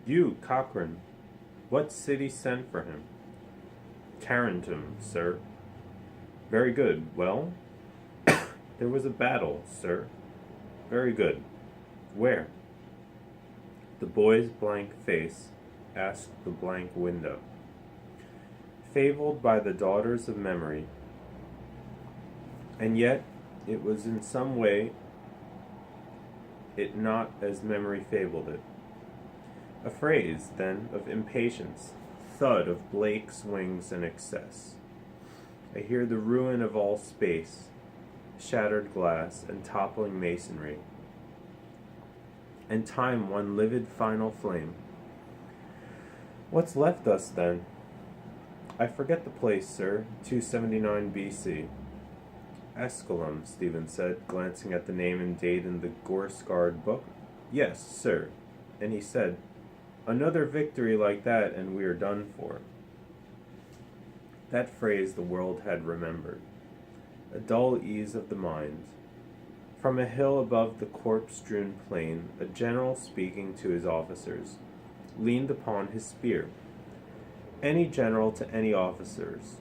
You, Cochrane, what city sent for him? Tarentum, sir. Very good. Well, there was a battle, sir. Very good. Where? The boy's blank face asked the blank window. Fabled by the daughters of memory, and yet it was in some way it not as memory fabled it. A phrase, then, of impatience, thud of Blake's wings in excess. I hear the ruin of all space, shattered glass and toppling masonry, and time one livid final flame. What's left us, then? I forget the place, sir. 279 BC. Escalum, Stephen said, glancing at the name and date in the gore-scarred book. Yes, sir. And he said, another victory like that and we are done for. That phrase the world had remembered. A dull ease of the mind. From a hill above the corpse-strewn plain, a general speaking to his officers, leaned upon his spear. Any general to any officers,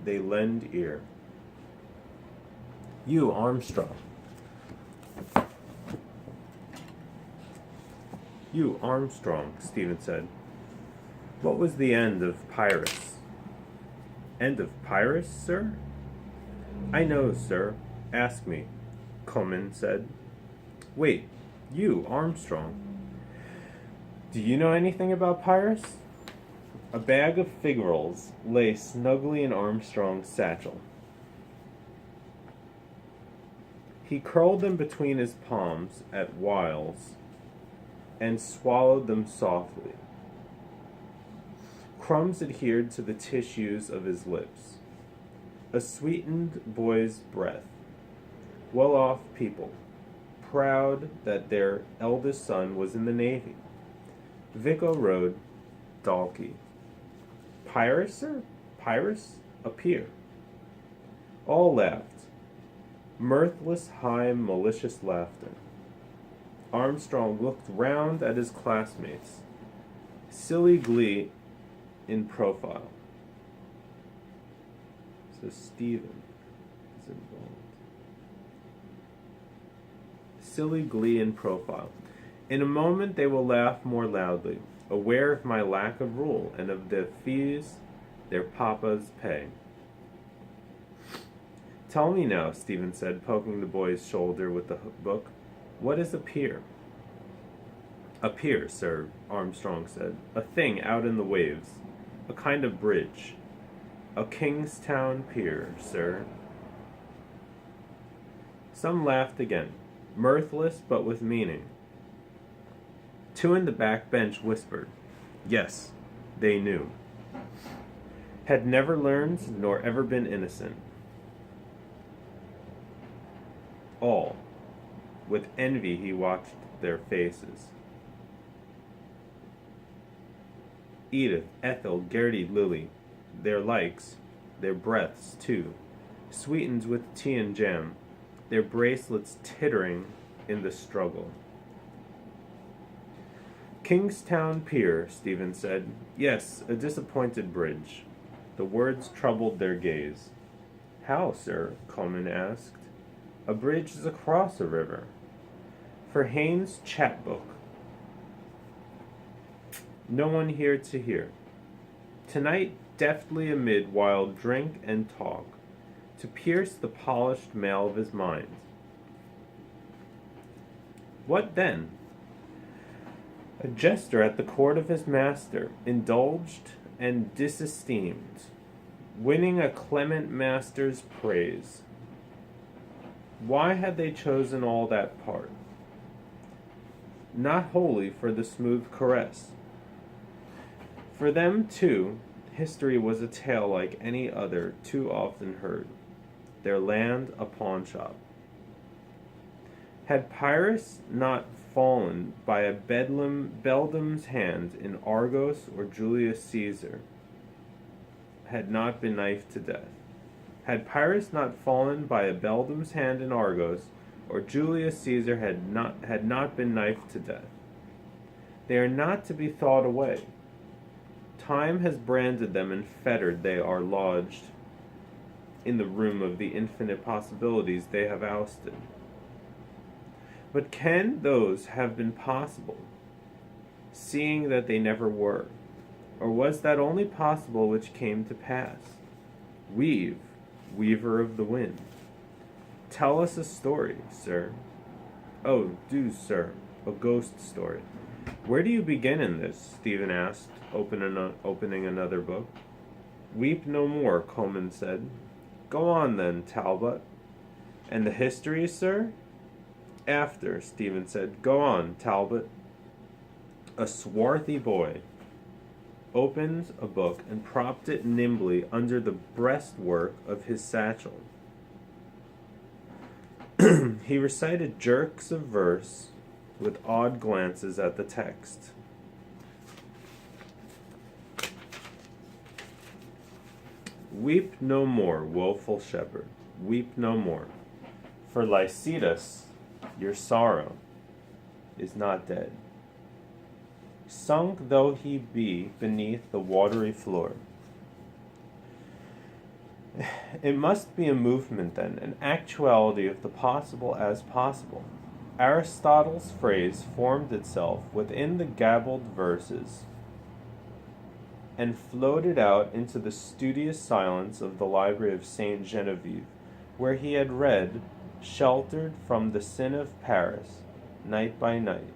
they lend ear. You, Armstrong. You, Armstrong, Stephen said. What was the end of Pyrrhus? End of Pyrrhus, sir? I know, sir. Ask me, Cullman said. Wait, you, Armstrong. Do you know anything about Pyrrhus? A bag of fig rolls lay snugly in Armstrong's satchel. He curled them between his palms at whiles and swallowed them softly. Crumbs adhered to the tissues of his lips. A sweetened boy's breath. Well-off people, proud that their eldest son was in the Navy. Vico rode Dalkey. Pyrrhus, sir? Pyrrhus? Appear. All laughed. Mirthless, high, malicious laughter. Armstrong looked round at his classmates. Silly glee in profile. So Stephen is involved. Silly glee in profile. In a moment they will laugh more loudly, aware of my lack of rule and of the fees their papas pay. Tell me now, Stephen said, poking the boy's shoulder with the book. What is a pier? A pier, sir, Armstrong said. A thing out in the waves. A kind of bridge. A Kingstown pier, sir. Some laughed again, mirthless but with meaning. Two in the back bench whispered. Yes, they knew. Had never learned nor ever been innocent. All, with envy he watched their faces. Edith, Ethel, Gertie, Lily, their likes, their breaths too, sweetened with tea and jam, their bracelets tittering in the struggle. Kingstown Pier, Stephen said. Yes, a disappointed bridge. The words troubled their gaze. How, sir? Coleman asked. A bridge is across a river. For Haynes' chapbook. No one here to hear. Tonight, deftly amid wild drink and talk, to pierce the polished mail of his mind. What then? A jester at the court of his master, indulged and disesteemed, winning a clement master's praise. Why had they chosen all that part? Not wholly for the smooth caress. For them, too, history was a tale like any other too often heard. Their land a pawnshop. Had Pyrrhus not fallen by a beldam's hand in Argos, or Julius Caesar had not been knifed to death. Had Pyrrhus not fallen by a beldam's hand in Argos, or Julius Caesar had not been knifed to death, They are not to be thought away. Time has branded them and fettered. They are lodged in the room of the infinite possibilities they have ousted. But can those have been possible, seeing that they never were? Or was that only possible which came to pass? Weave, weaver of the wind, tell us a story, sir. Oh, do, sir, a ghost story. Where do you begin in this? Stephen asked, opening another book. Weep no more, Coleman said. Go on then, Talbot. And the history, sir? After, Stephen said. Go on, Talbot. A swarthy boy opened a book and propped it nimbly under the breastwork of his satchel. He recited jerks of verse with odd glances at the text. Weep no more, woeful shepherd, weep no more, for Lycidas, your sorrow, is not dead. Sunk though he be beneath the watery floor. It must be a movement, then, an actuality of the possible as possible. Aristotle's phrase formed itself within the gabbled verses and floated out into the studious silence of the library of Saint Genevieve, where he had read, sheltered from the sin of Paris, night by night.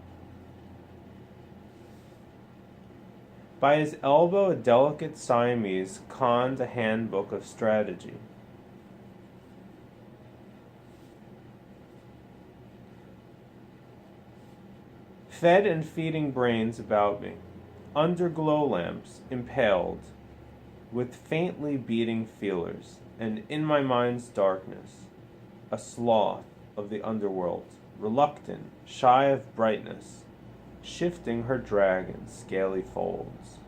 By his elbow a delicate Siamese conned a handbook of strategy. Fed and feeding brains about me, under glow lamps impaled, with faintly beating feelers, and in my mind's darkness, a sloth of the underworld, reluctant, shy of brightness, shifting her drag in scaly folds.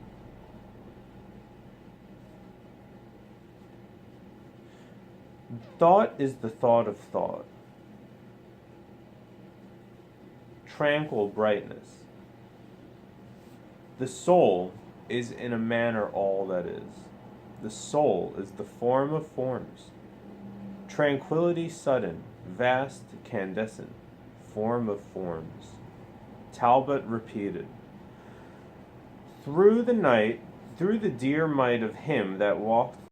Thought is the thought of thought. Tranquil brightness. The soul is in a manner all that is. The soul is the form of forms. Tranquility sudden, vast, candescent, form of forms. Talbot repeated. Through the night, through the dear might of him that walked